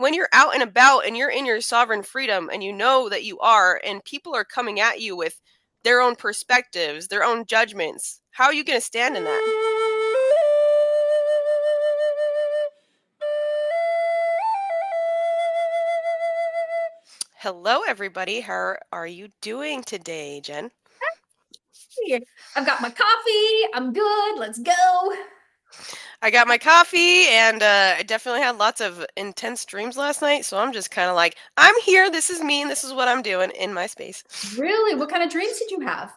when you're out and about and you're in your sovereign freedom and you know that you are, and people are coming at you with their own perspectives, their own judgments, how are you going to stand in that? Hello, everybody. How are you doing today, Jen? Here. I've got my coffee. I'm good. Let's go. I got my coffee, and I definitely had lots of intense dreams last night, so I'm just kind of like, I'm here. This is me, and this is what I'm doing in my space. Really? What kind of dreams did you have?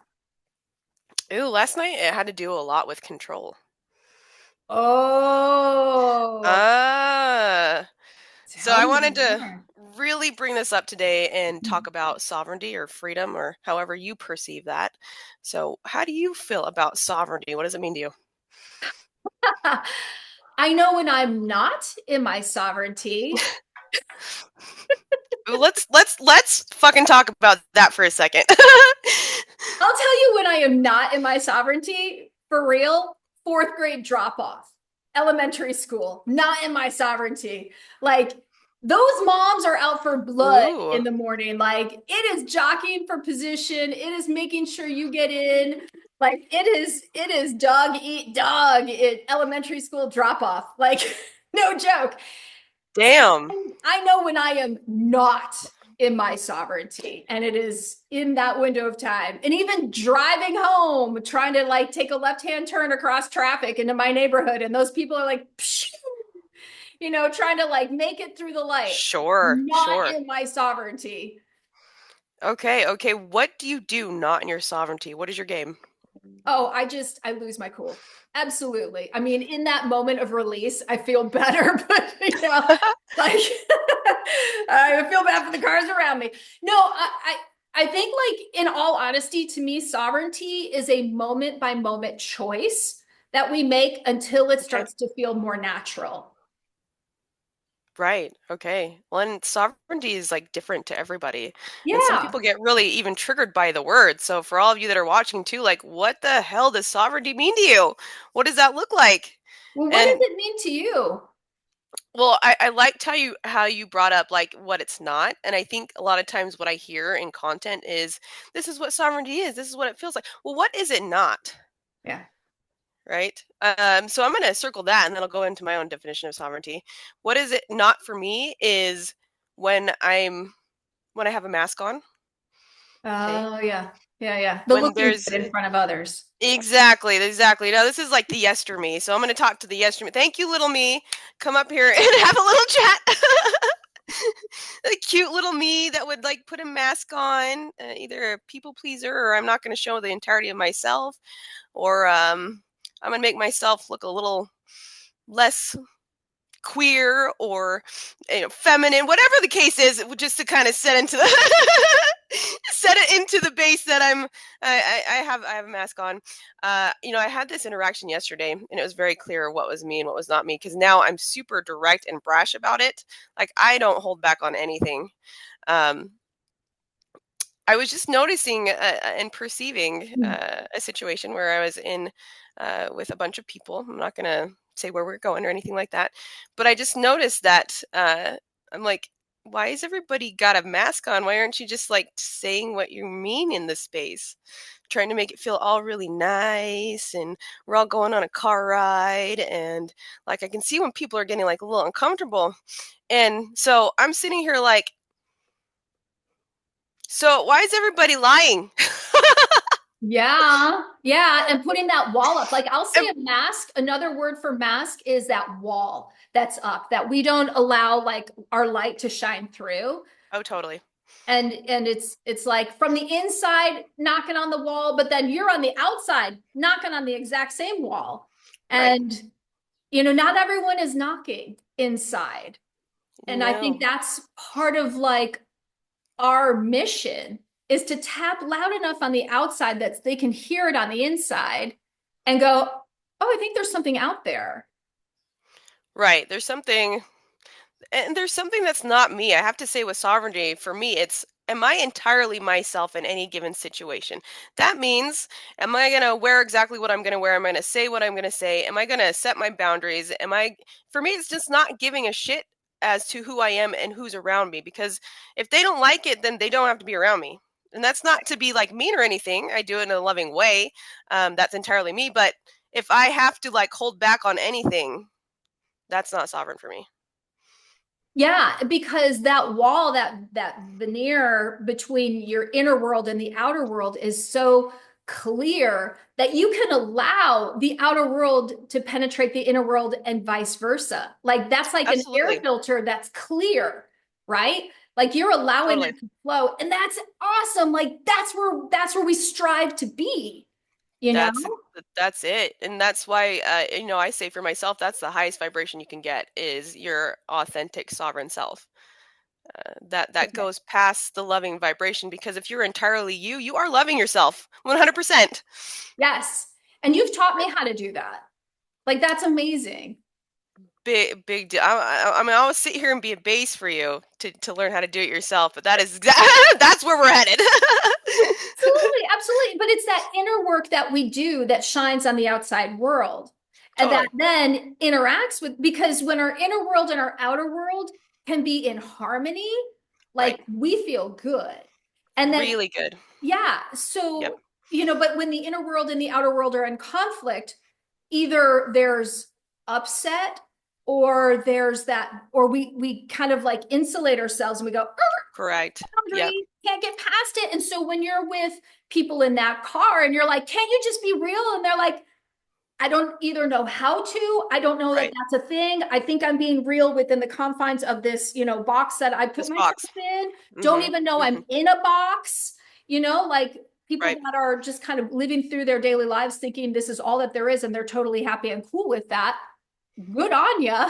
Ooh, last night it had to do a lot with control. Oh, Ah, so tell I me wanted to more. really bring this up today and talk about sovereignty or freedom or however you perceive that. So, how do you feel about sovereignty? What does it mean to you? I know when I'm not in my sovereignty. Let's fucking talk about that for a second. I'll tell you when I am not in my sovereignty, for real, fourth grade drop off, elementary school, not in my sovereignty. Like, those moms are out for blood Ooh, in the morning. Like, it is jockeying for position, it is making sure you get in. Like, it is dog eat dog at elementary school drop off. Like, no joke. So damn. I know when I am not in my sovereignty and it is in that window of time. And even driving home, trying to like take a left-hand turn across traffic into my neighborhood, and those people are like, pshh, trying to like make it through the light. Sure, Not sure. in my sovereignty. Okay, okay. What do you do not in your sovereignty? What is your game? Oh, I lose my cool. Absolutely. I mean, in that moment of release, I feel better, but like I feel bad for the cars around me. No, I think like in all honesty, to me, sovereignty is a moment by moment choice that we make until it Okay. starts to feel more natural. Right. Okay. Well, and sovereignty is like different to everybody. And some Yeah. people get really even triggered by the word. So for all of you that are watching too, like what the hell does sovereignty mean to you? What does that look like? Well, what does And it mean to you? well, I liked how you brought up like what it's not. And I think a lot of times what I hear in content is this is what sovereignty is. This is what it feels like. Well, what is it not? Yeah. Right? So I'm going to circle that and then I'll go into my own definition of sovereignty. What is it not for me is when I have a mask on, okay? Oh, yeah. Yeah, yeah. The When looking there's good in front of others. exactly, exactly. Now this is like the yester me. So I'm going to talk to the yester me. Thank you, little me. Come up here and have a little chat. A cute little me that would like put a mask on, either a people pleaser or I'm not going to show the entirety of myself, or I'm going to make myself look a little less queer or feminine, whatever the case is, just to kind of set into the set it into the base that I have a mask on. I had this interaction yesterday, and it was very clear what was me and what was not me because now I'm super direct and brash about it. Like I don't hold back on anything. Um, I was just noticing and perceiving a situation where I was in with a bunch of people. I'm not going to say where we're going or anything like that, but I just noticed that I'm like, why has everybody got a mask on? Why aren't you just like saying what you mean in the space? Trying to make it feel all really nice, and we're all going on a car ride, and like I can see when people are getting like a little uncomfortable. And so I'm sitting here like, so why is everybody lying? Yeah, yeah, and putting that wall up. Like I'll say And a mask, another word for mask is that wall that's up that we don't allow like our light to shine through. oh, totally. And it's like from the inside knocking on the wall, but then you're on the outside knocking on the exact same wall. Right. And not everyone is knocking inside. And I think No. that's part of like our mission is to tap loud enough on the outside that they can hear it on the inside and go, oh, I think there's something out there. Right. There's something that's not me. I have to say with sovereignty, for me, it's am I entirely myself in any given situation? That means, am I going to wear exactly what I'm going to wear? Am I going to say what I'm going to say? Am I going to set my boundaries? For me, it's just not giving a shit as to who I am and who's around me, because if they don't like it, then they don't have to be around me. And that's not to be like mean or anything. I do it in a loving way. That's entirely me. But if I have to like hold back on anything, that's not sovereign for me. Yeah, because that wall, that veneer between your inner world and the outer world is so clear that you can allow the outer world to penetrate the inner world and vice versa. Like that's like an air Absolutely. filter that's clear, right? Like you're allowing Totally. that to flow, and that's awesome. Like that's where we strive to be, you know? That's that's it. And that's why I say for myself that's the highest vibration you can get is your authentic sovereign self. That Okay. goes past the loving vibration, because if you're entirely you, you are loving yourself 100%. Yes. And you've taught me how to do that. Like that's amazing. Big deal. I mean, I'll sit here and be a base for you to learn how to do it yourself, but that's where we're headed. Absolutely, absolutely. But it's that inner work that we do that shines on the outside world. And that Totally. then interacts with, because when our inner world and our outer world can be in harmony, Right. like we feel good. And then, Really good. yeah. Yep. So, but when the inner world and the outer world are in conflict, either there's upset or there's that, or we kind of like insulate ourselves and we go, Correct. Yep. boundary, can't get past it. And so when you're with people in that car and you're like, can't you just be real? And they're like, I don't either know how to, I don't know that Right. that's a thing. I think I'm being real within the confines of this, box that I put This myself box. in. Don't Mhm. even know I'm Mhm. in a box, like people Right. that are just kind of living through their daily lives thinking this is all that there is and they're totally happy and cool with that. Good on ya.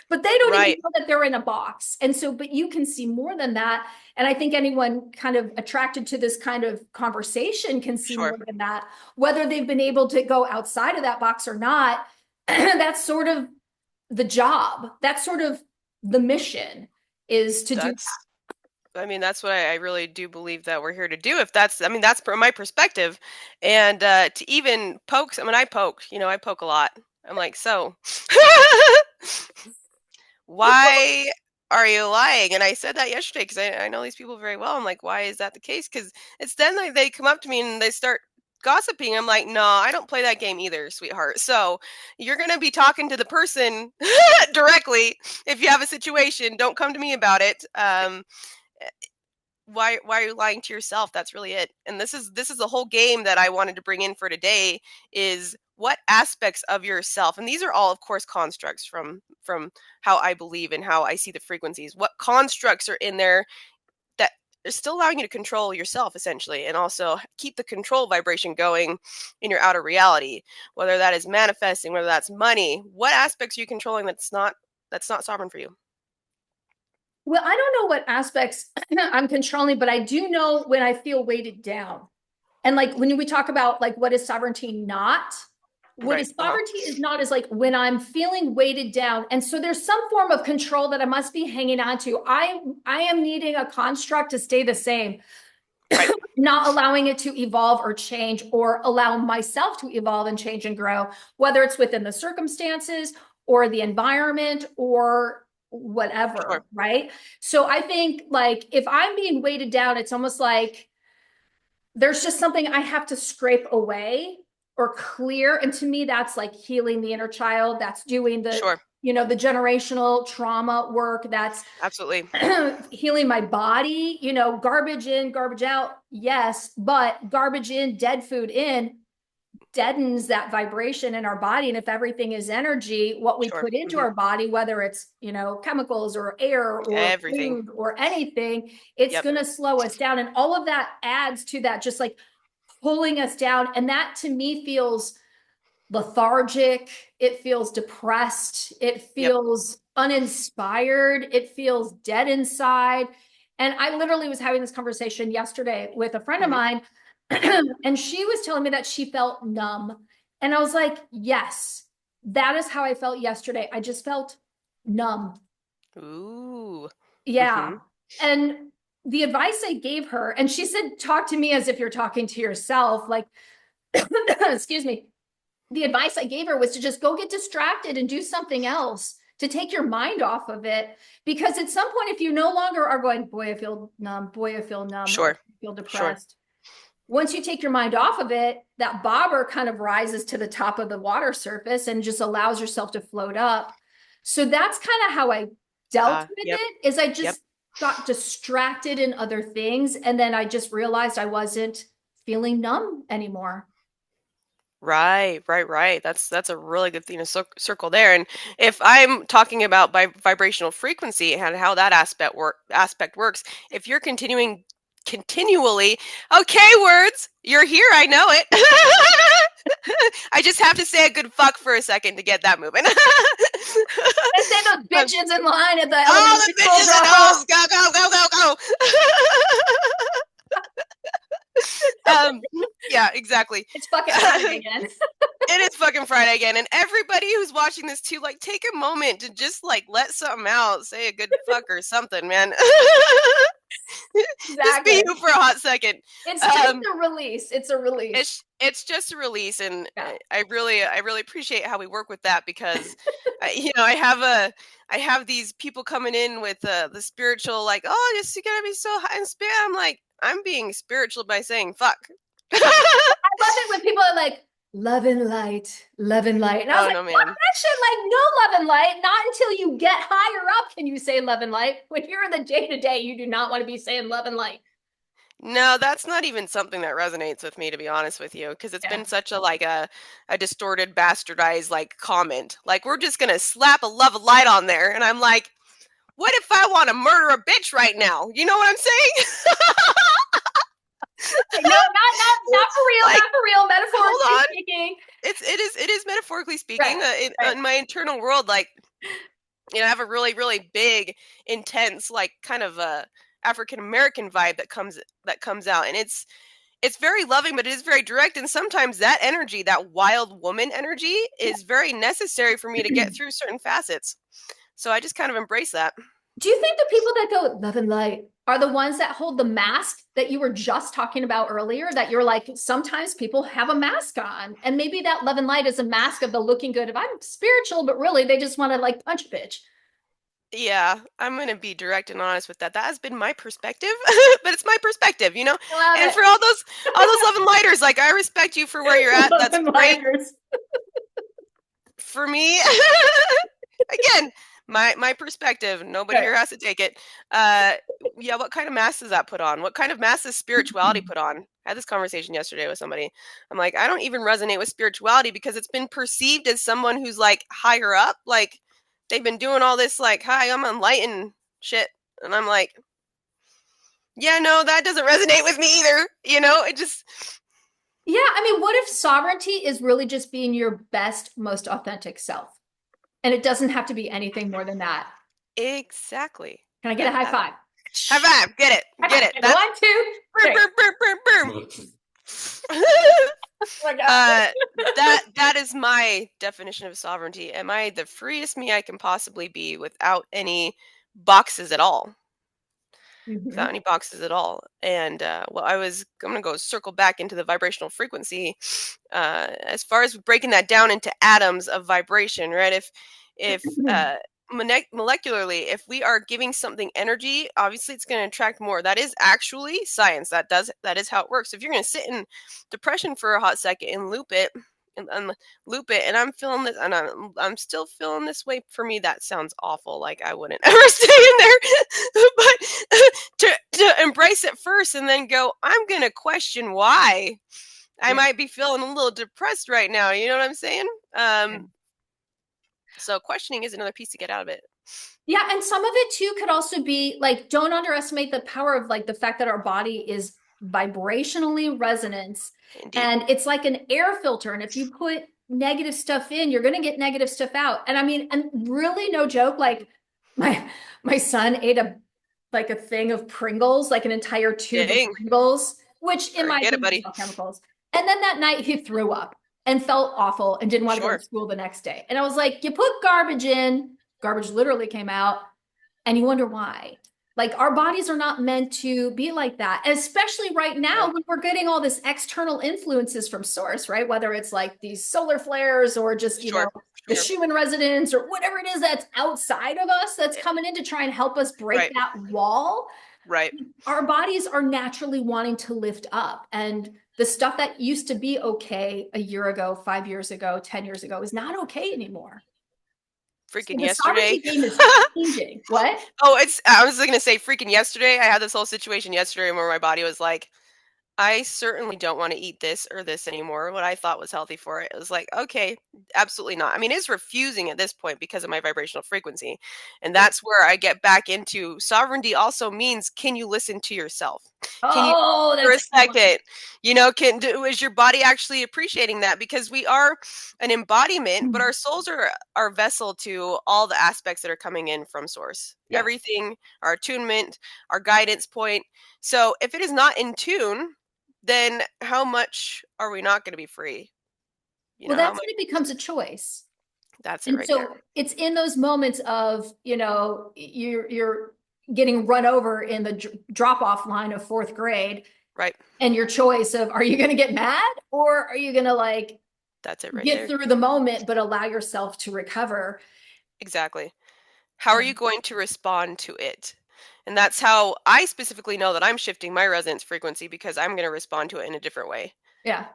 But they don't even Right. know that they're in a box. And so, but you can see more than that. And I think anyone kind of attracted to this kind of conversation can see Sure. more than that, whether they've been able to go outside of that box or not. That's sort of the job. That's sort of the mission is to do That's I mean, that's what I really do believe that we're here to do. If that's, I mean, that's my perspective. And to even poke, I mean, I poke, I poke a lot. I'm like, so why are you lying? And I said that yesterday because I know these people very well. I'm like, why is that the case? Because it's then they come up to me and they start gossiping. I'm like, no, I don't play that game either, sweetheart. So you're going to be talking to the person directly. If you have a situation, don't come to me about it. Why are you lying to yourself? That's really it. And this is the whole game that I wanted to bring in for today is what aspects of yourself, and these are all of course constructs from how I believe and how I see the frequencies, what constructs are in there that are still allowing you to control yourself essentially, and also keep the control vibration going in your outer reality, whether that is manifesting, whether that's money. What aspects are you controlling that's not sovereign for you? Well, I don't know what aspects I'm controlling, but I do know when I feel weighted down. And like when we talk about like what is sovereignty not, what Right. is sovereignty is not is like when I'm feeling weighted down. And so there's some form of control that I must be hanging on to. I am needing a construct to stay the same, Right. not allowing it to evolve or change or allow myself to evolve and change and grow, whether it's within the circumstances or the environment or Sure. whatever, right? So I think like if I'm being weighted down, it's almost like there's just something I have to scrape away or clear. And to me, that's like healing the inner child. That's doing Sure. the generational trauma work. That's Absolutely. healing my body, garbage in, garbage out. Yes. But garbage in, dead food in deadens that vibration in our body. And if everything is energy, what we Sure. put into Hmm. our body, whether it's, chemicals or air or Everything. food or anything, it's Yep. going to slow us down. And all of that adds to that, just like pulling us down. And that to me feels lethargic. It feels depressed. It Yep. feels uninspired. It feels dead inside. And I literally was having this conversation yesterday with a friend of Hmm. mine, and she was telling me that she felt numb. And I was like, yes, that is how I felt yesterday. I just felt numb. Ooh. Yeah. Mhm. And the advice I gave her, and she said, talk to me as if you're talking to yourself. Like, excuse me. The advice I gave her was to just go get distracted and do something else to take your mind off of it. Because at some point, if you no longer are going, boy, I feel numb, boy, I feel numb, I Sure. feel Sure. depressed. Once you take your mind off of it, that bobber kind of rises to the top of the water surface and just allows yourself to float up. So that's kind of how I dealt with Yep. it, is I Yep. just got distracted in other things. And then I just realized I wasn't feeling numb anymore. Right, right, right. That's a really good thing to circle there. And if I'm talking about vibrational frequency and how that aspect works, if you're continually, okay, words, you're here, I know it. I just have to say a good fuck for a second to get that moving. And say those bitches in line at the all the elementary school bitches and drop-off. hoes, go, go, go, go, go. Yeah, exactly. It's fucking Friday again. It is fucking Friday again, and everybody who's watching this too, like, take a moment to just like let something out, say a good fuck or something, man. Just be Exactly. you for a hot second. It's just a release. It's a release. It's just a release, and Yeah. I really appreciate how we work with that, because I have these people coming in with the spiritual, like, oh, just you gotta be so high in spirit. I'm like, I'm being spiritual by saying fuck. I love it when people are like, love and light, love and light. And I was like, no, fuck man. that shit, like, no love and light. Not until you get higher up can you say love and light. When you're in the day-to-day, you do not want to be saying love and light. No, that's not even something that resonates with me, to be honest with you, because it's been such a distorted, bastardized like comment. Like, we're just gonna slap a love of light on there, and I'm like, what if I want to murder a bitch right now? You know what I'm saying? No, not for real, Like, not for real. Metaphorically hold on. speaking. It is metaphorically speaking. Right. In my internal world, like, I have a really, really big, intense, like, kind of a African American vibe that comes out, and it's very loving, but it is very direct. And sometimes that energy, that wild woman energy, is very necessary for me to get through certain facets. So I just kind of embrace that. Do you think the people that go love and light are the ones that hold the mask that you were just talking about earlier? That you're like, sometimes people have a mask on, and maybe that love and light is a mask of the looking good. If I'm spiritual, but really they just want to like punch a bitch. Yeah, I'm gonna be direct and honest with that. That has been my perspective, but it's my perspective, you know. And for all those love and lighters, like, I respect you for where you're at. That's great. For me, again, my perspective. Nobody here has to take it. Yeah, what kind of mask does that put on? What kind of mask does spirituality put on? I had this conversation yesterday with somebody. I'm like, I don't even resonate with spirituality because it's been perceived as someone who's like higher up, like they've been doing all this like, hi, I'm enlightened shit. And I'm like, yeah, no, that doesn't resonate with me either. You know, it just. Yeah, I mean, what if sovereignty is really just being your best, most authentic self? And it doesn't have to be anything more than that. Exactly. Can I get a high five? High five. Get it. Get it. That's 1, 2, 3. Boom, boom, boom. That is my definition of sovereignty. Am I the freest me I can possibly be without any boxes at all? Without any boxes at all. And well, I'm gonna go circle back into the vibrational frequency. As far as breaking that down into atoms of vibration, right? If molecularly, if we are giving something energy, obviously it's going to attract more. That is actually science. That is how it works. So if you're going to sit in depression for a hot second and loop it, and and I'm feeling this, and I'm still feeling this way. For me, that sounds awful. Like, I wouldn't ever stay in there. But to embrace it first, and then go, I'm going to question why I might be feeling a little depressed right now. You know what I'm saying? So questioning is another piece to get out of it. Yeah, and some of it too could also be like, don't underestimate the power of like the fact that our body is vibrationally resonance. Indeed. And it's like an air filter. And if you put negative stuff in, you're going to get negative stuff out. And I mean, and really no joke, like my son ate a thing of Pringles, like an entire tube of Pringles, which in my opinion are chemicals. And then that night he threw up and felt awful and didn't want to go to school the next day. And I was like, you put garbage in, garbage literally came out, and you wonder why. Like our bodies are not meant to be like that, especially right now Right. when we're getting all this external influences from source, right? Whether it's like these solar flares or just, Sure. the Sure. Schumann resonance or whatever it is that's outside of us that's Eh, coming in to try and help us break Right. that wall. Right. Our bodies are naturally wanting to lift up. And the stuff that used to be okay a year ago, 5 years ago, 10 years ago is not okay anymore. So Freaking the yesterday. sovereignty game is changing. What? Oh, I was gonna say freaking yesterday. I had this whole situation yesterday where my body was like, I certainly don't want to eat this or this anymore. What I thought was healthy for it. It was like, okay, absolutely not. I mean, it's refusing at this point because of my vibrational frequency. And that's where I get back into sovereignty also means, can you listen to yourself? Can you Oh, for that's a a good one. second, is your body actually appreciating that? Because we are an embodiment, but our souls are our vessel to all the aspects that are coming in from source. Yeah. Everything, our attunement, our guidance point. So if it is not in tune, then how much are we not going to be free? Well, How that's much? when it becomes a choice. That's it And right there. so it's in those moments of, you're getting run over in the drop off line of fourth grade Right. and your choice of are you going to get mad or are you going to like That's it right get there. through the moment but allow yourself to recover? Exactly. How are you going to respond to it? And that's how I specifically know that I'm shifting my resonance frequency because I'm going to respond to it in a different way. Yeah.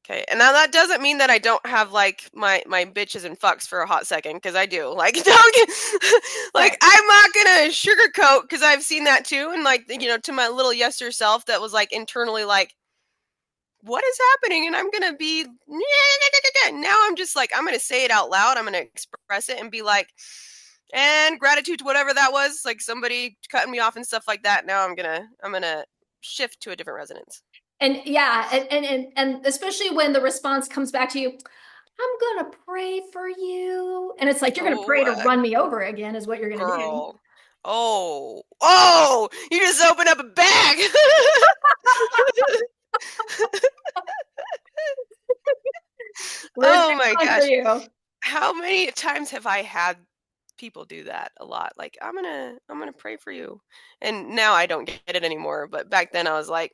Okay. And now that doesn't mean that I don't have like my bitches and fucks for a hot second because I do. Like don't get, like Right. I'm not gonna sugarcoat because I've seen that too. And like to my little yester self that was like internally like, what is happening? And I'm gonna be now I'm just like I'm gonna say it out loud. I'm gonna express it and be like, and gratitude to whatever that was, like somebody cutting me off and stuff like that. Now I'm gonna shift to a different resonance. And yeah, and especially when the response comes back to you, I'm gonna pray for you. And it's like you're gonna Oh, pray to run me over again, is what you're gonna do. girl. Oh, you just opened up a bag. Where's Oh next my one for gosh. you? How many times have I had people do that? A lot. Like, I'm gonna pray for you. And now I don't get it anymore. But back then I was like,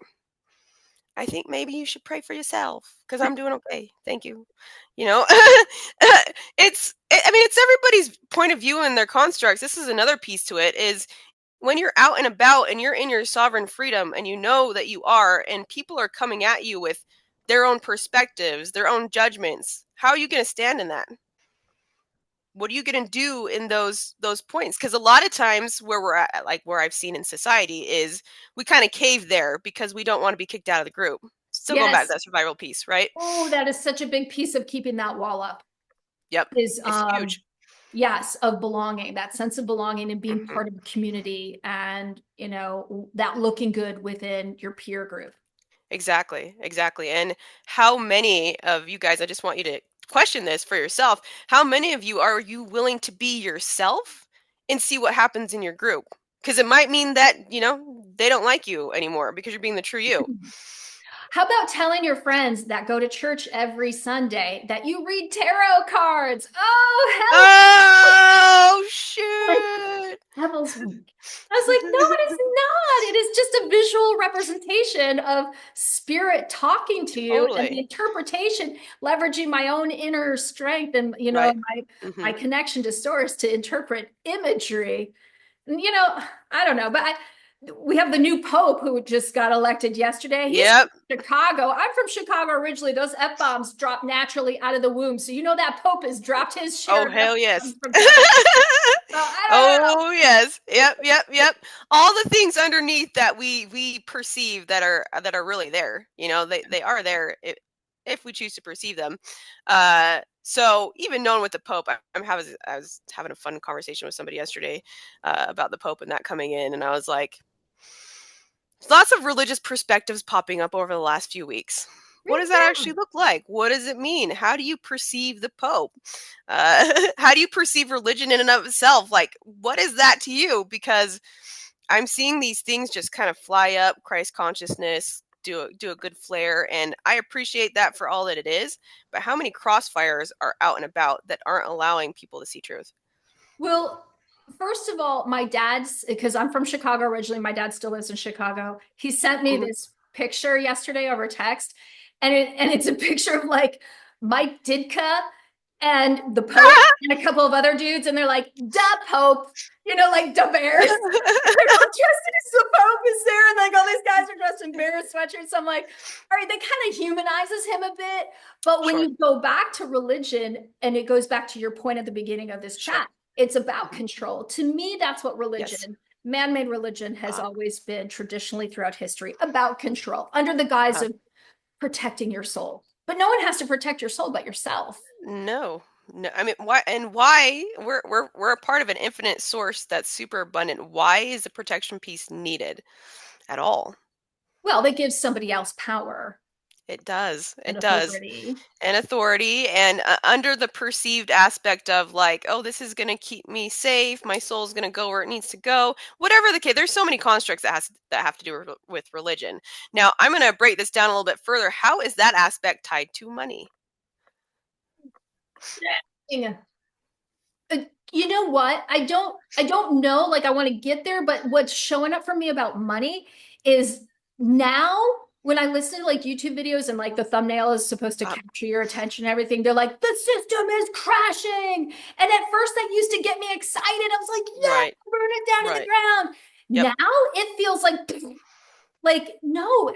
I think maybe you should pray for yourself because I'm doing okay. Thank you. You know, I mean, it's everybody's point of view and their constructs. This is another piece to it is when you're out and about and you're in your sovereign freedom and you know that you are, and people are coming at you with their own perspectives, their own judgments, how are you going to stand in that? What are you going to do in those points? Because a lot of times where we're at, like where I've seen in society, is we kind of cave there because we don't want to be kicked out of the group. Still going back to Yes. that survival piece, right? Oh, that is such a big piece of keeping that wall up Yep, is it's huge. yes, of belonging, that sense of belonging and being Hmm. part of a community and, that looking good within your peer group. Exactly, exactly. And how many of you guys, I just want you to question this for yourself. How many of you are you willing to be yourself and see what happens in your group? Because it might mean that, they don't like you anymore because you're being the true you. How about telling your friends that go to church every Sunday that you read tarot cards? Oh, Oh, hell, shoot. Devil's Week. I was like, no, it is not. It is just a visual representation of spirit talking to you and the Totally. interpretation, leveraging my own inner strength and Right. my Hmm. connection to source to interpret imagery. And, I don't know, but we have the new pope who just got elected yesterday. He's Yep. from Chicago. I'm from Chicago originally. Those F-bombs drop naturally out of the womb. So that pope has dropped his share Oh, of hell F-bombs yes. from time to time. So I don't know. Oh, yes. Yep, yep, yep. All the things underneath that we perceive that are really there. They are there if we choose to perceive them. So even knowing with the Pope, I was having a fun conversation with somebody yesterday about the Pope and that coming in, and I was like, lots of religious perspectives popping up over the last few weeks. What does that Yeah. actually look like? What does it mean? How do you perceive the Pope? How do you perceive religion in and of itself? Like, what is that to you? Because I'm seeing these things just kind of fly up, Christ consciousness, do a good flare, and I appreciate that for all that it is. But how many crossfires are out and about that aren't allowing people to see truth? Well, First of all, my dad's, because I'm from Chicago originally, my dad still lives in Chicago. He sent me Mhm. this picture yesterday over text, and it's a picture of like Mike Ditka and the Pope and a couple of other dudes, and they're like, "Da Pope," like da Bears. They're all dressed as the Pope is there, and like all these guys are dressed in bear sweatshirts. I'm like, all right, that kind of humanizes him a bit. But when Sure, you go back to religion, and it goes back to your point at the beginning of this sure. chat, it's about Mhm. control. To me, that's what Yes. religion, man-made religion, has Uh, always been traditionally throughout history, about control under the guise uh, of protecting your soul. But no one has to protect your soul but yourself. no, no. I mean, why? And why? We're a part of an infinite source that's super abundant. Why is the protection piece needed at all? Well, that gives somebody else power It does. and It does. authority. And authority, and under the perceived aspect of like, oh, this is going to keep me safe, my soul's going to go where it needs to go, whatever the case. There's so many constructs that have to do with religion. Now I'm going to break this down a little bit further. How is that aspect tied to money? Yeah. You know what? I don't know. Like I want to get there, but what's showing up for me about money is now when I listen to like YouTube videos and like the thumbnail is supposed to uh, capture your attention and everything, they're like, the system is crashing. And at first that used to get me excited. I was like, yeah, right, burn it down to the right. ground. Yep. Now it feels like no,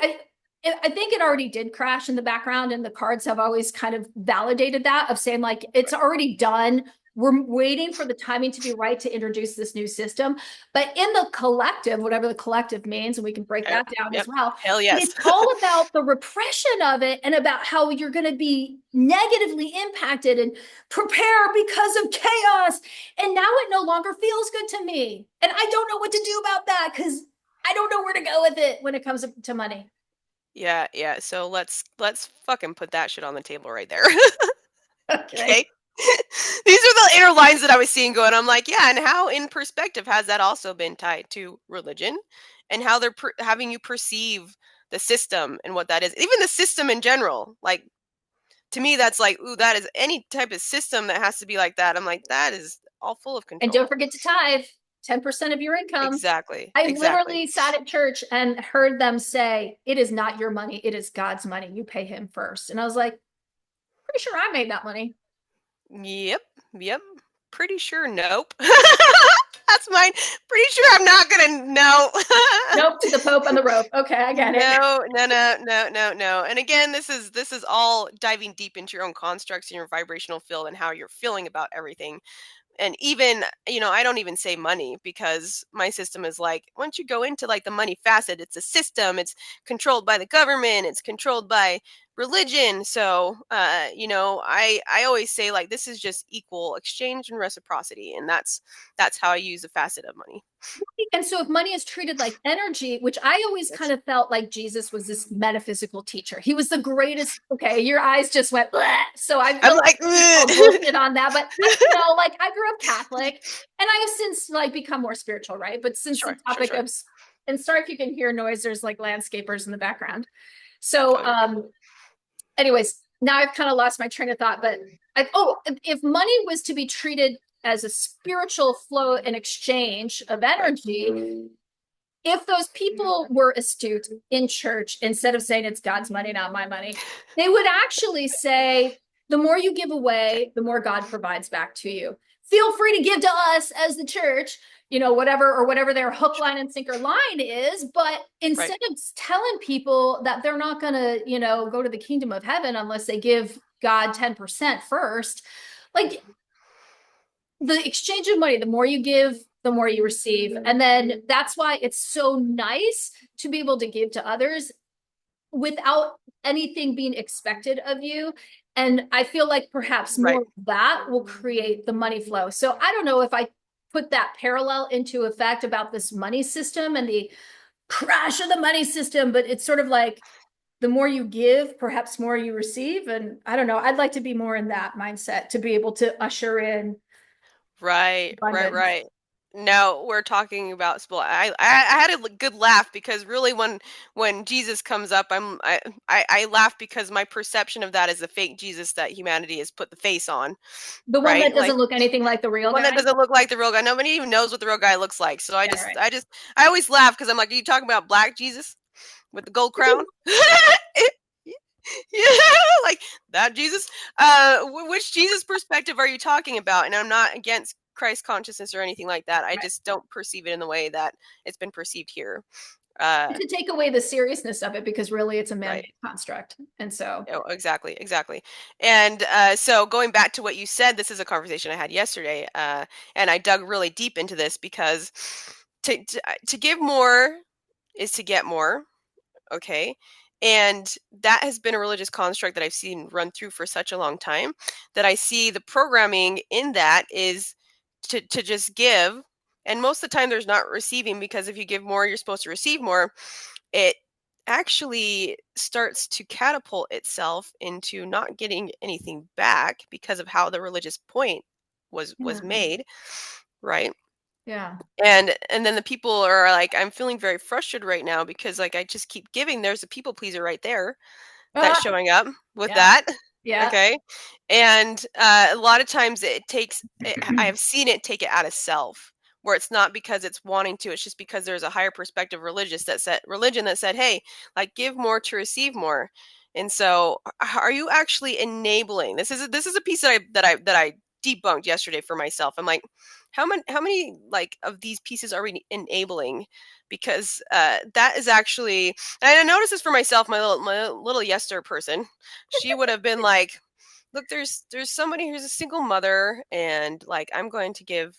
I think it already did crash in the background, and the cards have always kind of validated that of saying like it's Right. already done. We're waiting for the timing to be right to introduce this new system. But in the collective, whatever the collective means, and we can break Okay. that down as Yep. well, Hell yes. it's all about the repression of it and about how you're going to be negatively impacted and prepare because of chaos. And now it no longer feels good to me. And I don't know what to do about that because I don't know where to go with it when it comes to money. Yeah, yeah. So let's fucking put that shit on the table right there. Okay. Okay. These are the inner lines that I was seeing going. I'm like, yeah, and how in perspective has that also been tied to religion and how they're having you perceive the system and what that is. Even the system in general. Like to me that's like, ooh, that is any type of system that has to be like that. I'm like, that is all full of And control. don't forget to tithe 10% of your income. Exactly. I Exactly. literally sat at church and heard them say, it is not your money, it is God's money. You pay him first. And I was like, pretty sure I made that money. Yep. Yep. Pretty sure nope. That's mine. Pretty sure I'm not gonna no. Nope, to the Pope on the rope. Okay, I get it. No, no, no, no, no, no. And again, this is all diving deep into your own constructs and your vibrational field and how you're feeling about everything. And even, I don't even say money because my system is like, once you go into like the money facet, it's a system, it's controlled by the government, it's controlled by religion. So I always say like this is just equal exchange and reciprocity, and that's how I use a facet of money. And so if money is treated like energy, which I always kind Yes. of felt like Jesus was this metaphysical teacher. He was the greatest. Okay, your eyes just went, bleh. So I I'm feel like like, you call "Ugh." bullshit on that. But like I grew up Catholic and I have since like become more spiritual, right? But since the Sure, sure, topic sure. of, and sorry if you can hear noise, there's like landscapers in the background. So Oh, you're good. anyways, now I've kind of lost my train of thought, but if money was to be treated as a spiritual flow and exchange of Right. energy, if those people were astute in church, instead of saying it's God's money, not my money, they would actually say, the more you give Okay. away, the more God provides back to you. Feel free to give to us as the church, whatever their hook, line, and sinker line is. But Right. instead of telling people that they're not going to, go to the kingdom of heaven unless they give God 10% first, like the exchange of money, the more you give, the more you receive. And then that's why it's so nice to be able to give to others without anything being expected of you. And I feel like perhaps Right. more of that will create the money flow. So I don't know if I put that parallel into effect about this money system and the crash of the money system, but it's sort of like the more you give, perhaps more you receive. And I don't know, I'd like to be more in that mindset to be able to usher in Right, right, abundance. right. No, we're talking about well, I had a good laugh because really when Jesus comes up, I laugh because my perception of that is the fake Jesus that humanity has put the face on, The one right? that Like doesn't look anything like the the real one that guy? doesn't look like the real guy. Nobody even knows what the real guy looks like. So Yeah, right. I always laugh because I'm like, are you talking about black Jesus with the gold crown? Yeah, like that Jesus. Which Jesus perspective are you talking about? And I'm not against Christ consciousness or anything like that. I Right. just don't perceive it in the way that it's been perceived here. To take away the seriousness of it, because really it's a Right. man-made construct. And so, Oh, exactly, exactly. And so going back to what you said, this is a conversation I had yesterday, and I dug really deep into this because to give more is to get more. Okay. And that has been a religious construct that I've seen run through for such a long time that I see the programming in that is to just give. And most of the time there's not receiving because if you give more, you're supposed to receive more. It actually starts to catapult itself into not getting anything back because of how the religious point was yeah, made, right? yeah. And then the people are like, I'm feeling very frustrated right now because like I just keep giving. There's a people pleaser right there that's Ah, showing up with yeah, that. yeah. Okay. And a lot of times I have seen it take it out of self where it's not because it's wanting to, it's just because there's a higher perspective religion that said, hey, like give more to receive more. And so are you actually enabling? This is a piece that I debunked yesterday for myself. I'm like, how many like of these pieces are we enabling? Because that is actually, and I noticed this for myself, my little Yester person. She would have been like, look, there's somebody who's a single mother, and like I'm going to give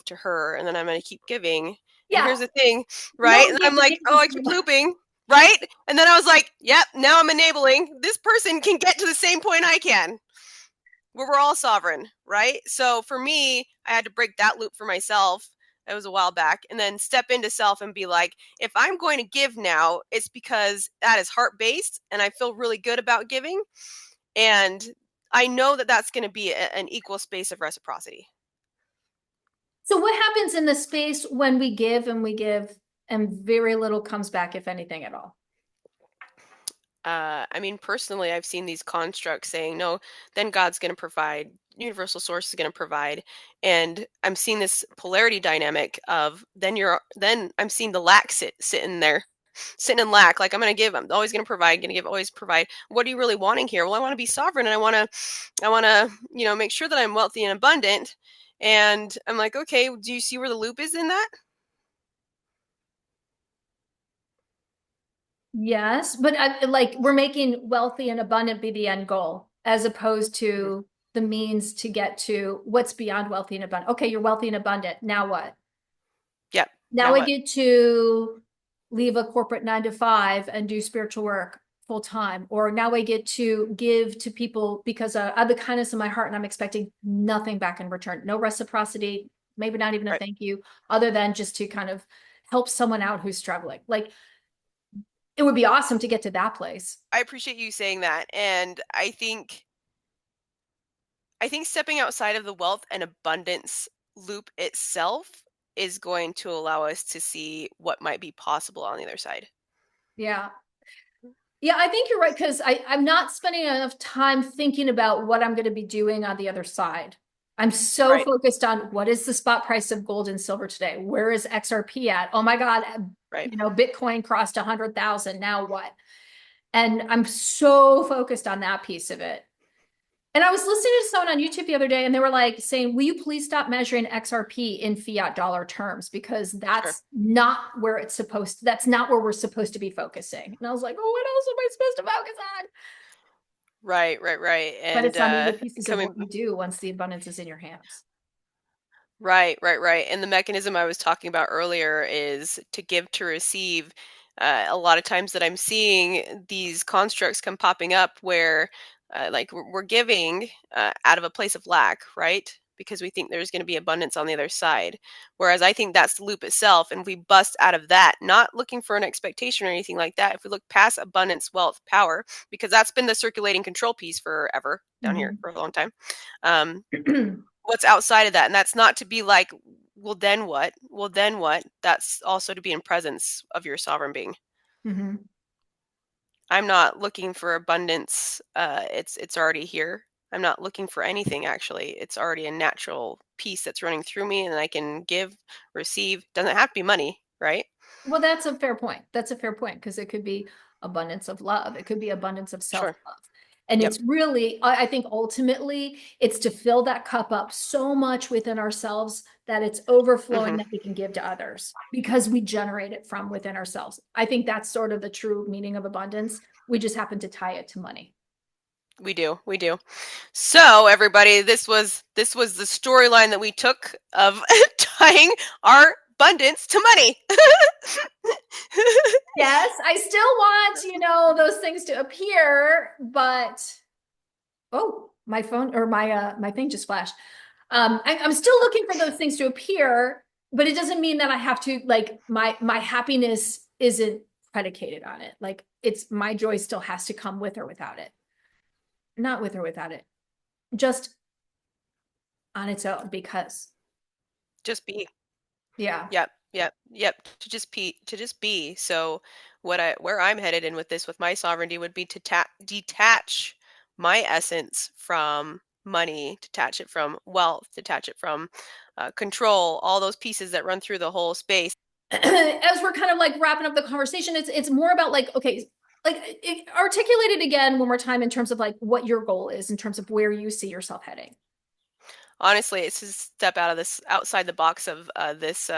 to her, and then I'm going to keep giving. And Yeah. here's the thing, No right? And I'm gift like, oh, equals I keep to looping, right? And then I was like, yep, now I'm enabling. This person can get to the same point I can, where we're all sovereign, right? So for me, I had to break that loop for myself. It was a while back, and then step into self and be like, if I'm going to give now, it's because that is heart based, and I feel really good about giving, and I know that that's going to be an equal space of reciprocity. So what happens in the space when we give and very little comes back, if anything at all? I mean, personally, I've seen these constructs saying, no, then God's going to provide, universal source is going to provide. And I'm seeing this polarity dynamic of then I'm seeing the lack sitting there, sitting in lack. Like I'm going to give, I'm always going to provide, going to give, always provide. What are you really wanting here? Well, I want to be sovereign and I want to, make sure that I'm wealthy and abundant. And I'm like, okay, do you see where the loop is in that? Yes, but like we're making wealthy and abundant be the end goal, as opposed Mhm. to the means to get to what's beyond wealthy and abundant. Okay, you're wealthy and abundant. Now what? Yep. Now Now I what? get to leave a corporate 9 to 5 and do spiritual work full time. Or now I get to give to people because I have the kindness in my heart and I'm expecting nothing back in return. No reciprocity, maybe not even a Right. thank you, other than just to kind of help someone out who's struggling. Like it would be awesome to get to that place. I appreciate you saying that. And I think stepping outside of the wealth and abundance loop itself is going to allow us to see what might be possible on the other side. Yeah. Yeah, I think you're right because I'm not spending enough time thinking about what I'm going to be doing on the other side. I'm so Right. focused on what is the spot price of gold and silver today? Where is XRP at? Oh my God, Right. Bitcoin crossed 100,000. Now what? And I'm so focused on that piece of it. And I was listening to someone on YouTube the other day, and they were like saying, will you please stop measuring XRP in fiat dollar terms? Because Sure. that's not where we're supposed to be focusing. And I was like, oh, what else am I supposed to focus on? Right. Right. Right. But And it's on the other pieces of what coming you do once the abundance is in your hands. right. Right. Right. And the mechanism I was talking about earlier is to give to receive. A lot of times that I'm seeing these constructs come popping up where, like, we're giving out of a place of lack, right? Because we think there's going to be abundance on the other side. Whereas I think that's the loop itself. And if we bust out of that, not looking for an expectation or anything like that, if we look past abundance, wealth, power, because that's been the circulating control piece forever down here Mhm. for a long time. Um, what's outside of that, and that's not to be like well, then what? Well, then what? That's also to be in presence of your sovereign being. Mhm. I'm not looking for abundance. It's already here. I'm not looking for anything actually. It's already a natural piece that's running through me, and I can give, receive. Doesn't have to be money, right? Well, that's a fair point. That's a fair point because it could be abundance of love. It could be abundance of Sure. self-love. And Yep. it's really, I think ultimately it's to fill that cup up so much within ourselves that it's overflowing Hmm. that we can give to others because we generate it from within ourselves. I think that's sort of the true meaning of abundance. We just happen to tie it to money. We do. We do. So everybody, this was the storyline that we took of tying our abundance to money. Yes, I still want, those things to appear, but oh, my phone or my thing just flashed. I'm still looking for those things to appear, but it doesn't mean that I have to like my happiness isn't predicated on it. Like it's my joy still has to come with or without it. Not with or without it. Just on its own because Just be. yeah. Yep, yep, yep. To just be. So where I'm headed in with this with my sovereignty would be to detach my essence from money, detach it from wealth, detach it from control, all those pieces that run through the whole space. As we're kind of like wrapping up the conversation, it's more about like, okay, like articulate it again one more time in terms of like what your goal is in terms of where you see yourself heading. Honestly, it's to step out of this outside the box of this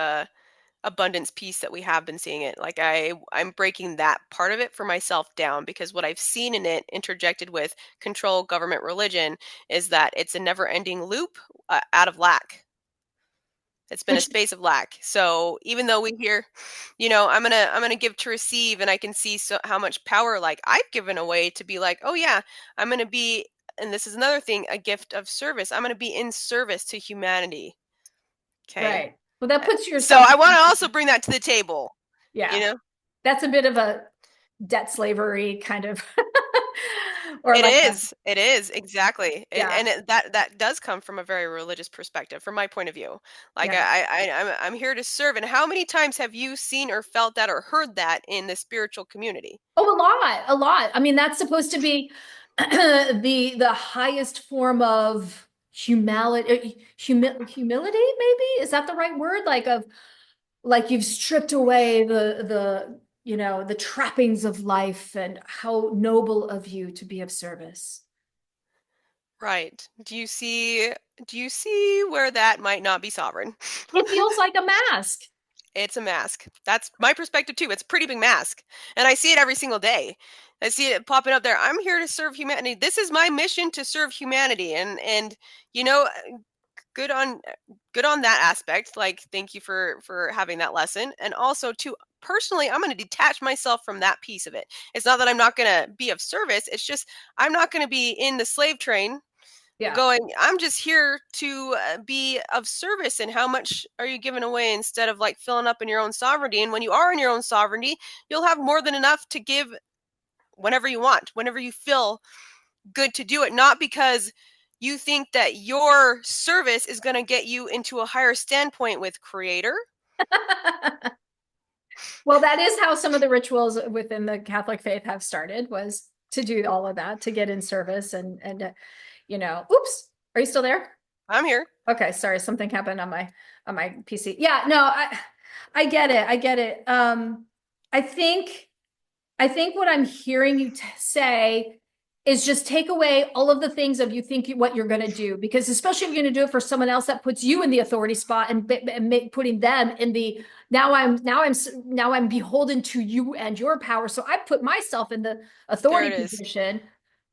abundance piece that we have been seeing it. Like I'm breaking that part of it for myself down because what I've seen in it interjected with control, government, religion is that it's a never-ending loop out of lack. It's been a Which space of lack. So even though we hear, I'm gonna give to receive, and I can see how much power like I've given away to be like, oh yeah, I'm gonna be, and this is another thing, a gift of service. I'm gonna be in service to humanity. Okay. right. Well, that puts So yourself I want to also bring that to the table. You yeah. know, That's a bit of a debt slavery kind of or it like a is. It is exactly, yeah. and that does come from a very religious perspective, from my point of view. Like Yeah. I'm here to serve. And how many times have you seen or felt that or heard that in the spiritual community? Oh, a lot, a lot. I mean, that's supposed to be the highest form of humility, maybe? Is that the right word? Like of like you've stripped away the trappings of life and how noble of you to be of service. Right. Do you see where that might not be sovereign? It feels like a mask. It's a mask. That's my perspective too. It's a pretty big mask. And I see it every single day. I see it popping up there. I'm here to serve humanity. This is my mission, to serve humanity. And you know, good on good on that aspect. Like, thank you for having that lesson. And also too, personally, I'm going to detach myself from that piece of it. It's not that I'm not going to be of service. It's just I'm not going to be in the slave train Yeah. going, I'm just here to be of service. And how much are you giving away instead of like filling up in your own sovereignty? And when you are in your own sovereignty, you'll have more than enough to give whenever you want, whenever you feel good to do it, not because you think that your service is going to get you into a higher standpoint with creator. Well, that is how some of the rituals within the Catholic faith have started was to do all of that, to get in service oops, are you still there? I'm here. Okay, sorry, something happened on my PC. Yeah, no, I get it. I get it. I think I think what I'm hearing you say is just take away all of the things of you think what you're going to do, because especially if you're going to do it for someone else, that puts you in the authority spot and putting them in the now I'm beholden to you and your power. So I put myself in the There authority it is. position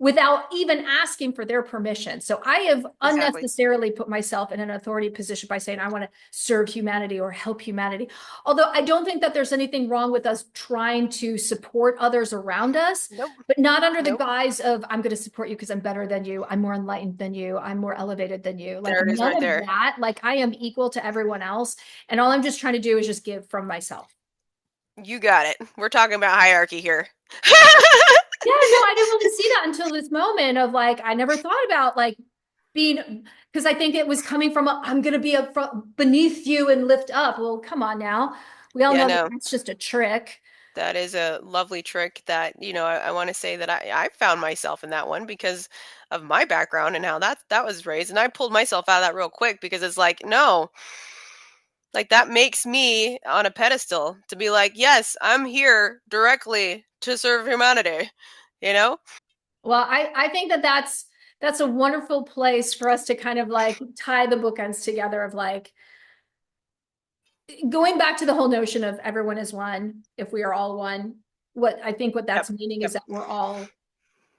without even asking for their permission. So I have Exactly. unnecessarily put myself in an authority position by saying I want to serve humanity or help humanity. Although I don't think that there's anything wrong with us trying to support others around us, Nope. but not under the Nope. guise of I'm going to support you because I'm better than you, I'm more enlightened than you, I'm more elevated than you. Like There it is none right of there. that. Like I am equal to everyone else, and all I'm just trying to do is just give from myself. You got it. We're talking about hierarchy here. Yeah, no, I didn't really see that until this moment of like I never thought about like being, because I think it was coming from I'm going to be beneath you and lift up. Well, come on now. We all Yeah, know that no. that's just a trick. That is a lovely trick that, I want to say that I found myself in that one because of my background and how that was raised. And I pulled myself out of that real quick because it's like, no, like that makes me on a pedestal to be like, yes, I'm here directly to serve humanity, you know? Well, I think that that's a wonderful place for us to kind of like tie the bookends together of like going back to the whole notion of everyone is one, if we are all one. What I think what Yep. that's meaning is Yep. that we're all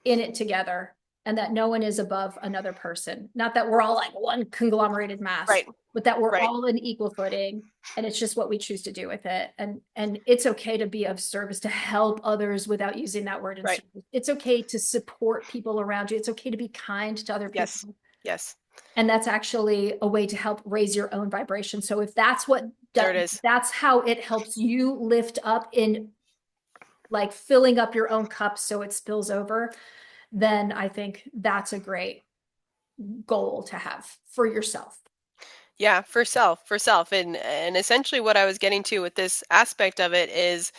in it together and that no one is above another person. Not that we're all like one conglomerated mass, Right. but that we're Right. all in equal footing and it's just what we choose to do with it. And it's okay to be of service, to help others without using that word in Right. service. It's okay to support people around you. It's okay to be kind to other Yes. people. Yes. And that's actually a way to help raise your own vibration. So if that's what There it is. that's how it helps you lift up in like filling up your own cup so it spills over, then I think that's a great goal to have for yourself. Yeah, for self. And essentially what I was getting to with this aspect of it is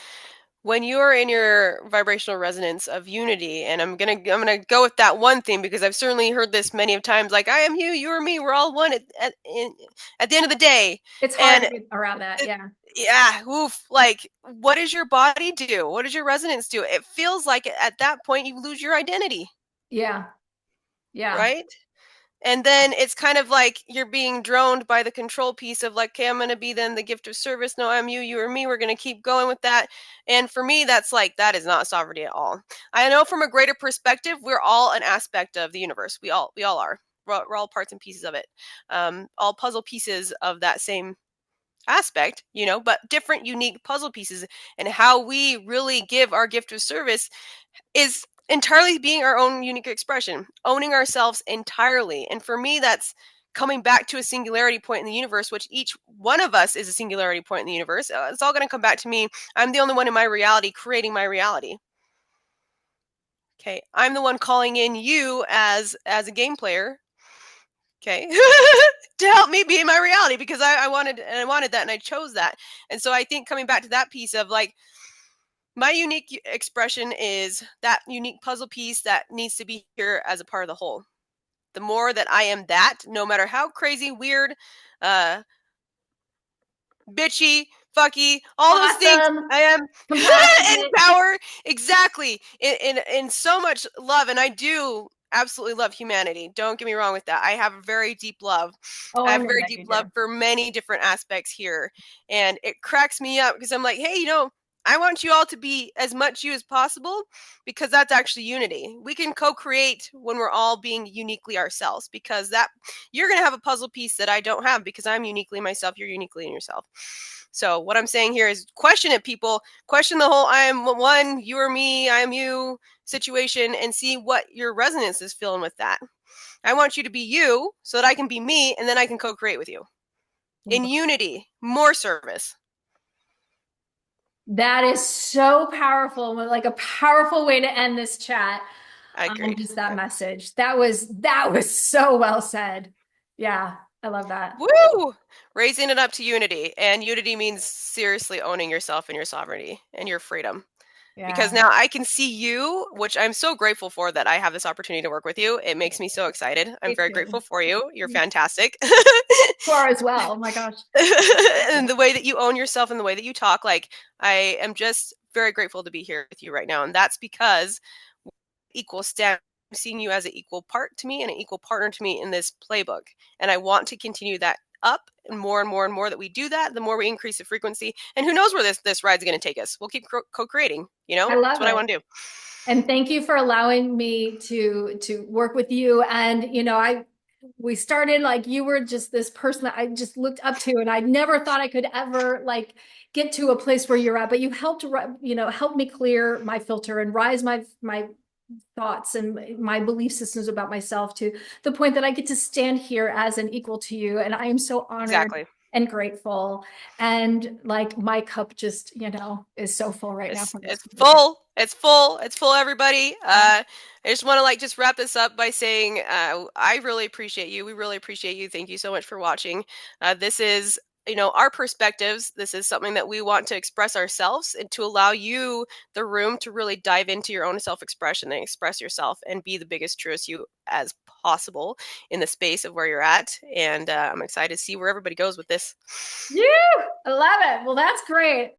when you're in your vibrational resonance of unity, and I'm gonna go with that one theme because I've certainly heard this many of times, like I am you are me, we're all one at the end of the day. It's hard And to get around that. it, Yeah. yeah, oof, like what does your body do? What does your resonance do? It feels like at that point you lose your identity, Yeah. Yeah. right? And then it's kind of like you're being droned by the control piece of like, okay, I'm gonna be then the gift of service. No, I'm you, you are me. We're gonna keep going with that. And for me, that's like that is not sovereignty at all. I know from a greater perspective, we're all an aspect of the universe. We all are. We're all parts and pieces of it. All puzzle pieces of that same aspect, but different, unique puzzle pieces. And how we really give our gift of service is entirely being our own unique expression, owning ourselves entirely. And for me, that's coming back to a singularity point in the universe, which each one of us is a singularity point in the universe. It's all going to come back to me. I'm the only one in my reality creating my reality. Okay, I'm the one calling in you as a game player. Okay, to help me be in my reality because I wanted that and I chose that. And so I think coming back to that piece of like my unique expression is that unique puzzle piece that needs to be here as a part of the whole. The more that I am that, no matter how crazy, weird, uh, bitchy, fucky, all those things Awesome. I am in Compassionate. power, exactly, in so much love, and I do absolutely love humanity. Don't get me wrong with that. I have a very deep love. Oh, I I have a know very that deep you love do. for many different aspects here, and it cracks me up because I'm like, hey, I want you all to be as much you as possible because that's actually unity. We can co-create when we're all being uniquely ourselves because that you're going to have a puzzle piece that I don't have because I'm uniquely myself, you're uniquely in yourself. So what I'm saying here is question it, people. Question the whole I am one, you are me, I am you situation and see what your resonance is feeling with that. I want you to be you so that I can be me and then I can co-create with you. In unity, more service. That is so powerful, like a powerful way to end this chat. I agreed. Just that message. That was so well said. Yeah, I love that. Woo! Raising it up to unity. And unity means seriously owning yourself and your sovereignty and your freedom. Because Yeah. now I can see you, which I'm so grateful for that I have this opportunity to work with you. It makes me so excited. I'm Me very too. grateful for you. You're You fantastic. are as well. Oh my gosh. And the way that you own yourself and the way that you talk, like I am just very grateful to be here with you right now. And that's because equal stem seeing you as an equal part to me and an equal partner to me in this playbook. And I want to continue that up and more and more and more that we do that, the more we increase the frequency. And who knows where this ride's going to take us. We'll keep co-creating, I That's love what I it. want to do. And thank you for allowing me to work with you. And we started like you were just this person that I just looked up to, and I never thought I could ever like get to a place where you're at. But you helped, help me clear my filter and rise my thoughts and my belief systems about myself to the point that I get to stand here as an equal to you. And I am so honored Exactly. and grateful. And like my cup just, is so full right now It's from this it's conversation. full. It's full. It's full, everybody. I just want to like just wrap this up by saying I really appreciate you. We really appreciate you. Thank you so much for watching. This is our perspectives. This is something that we want to express ourselves and to allow you the room to really dive into your own self-expression and express yourself and be the biggest, truest you as possible in the space of where you're at. And I'm excited to see where everybody goes with this. Yeah, I love it. Well, that's great.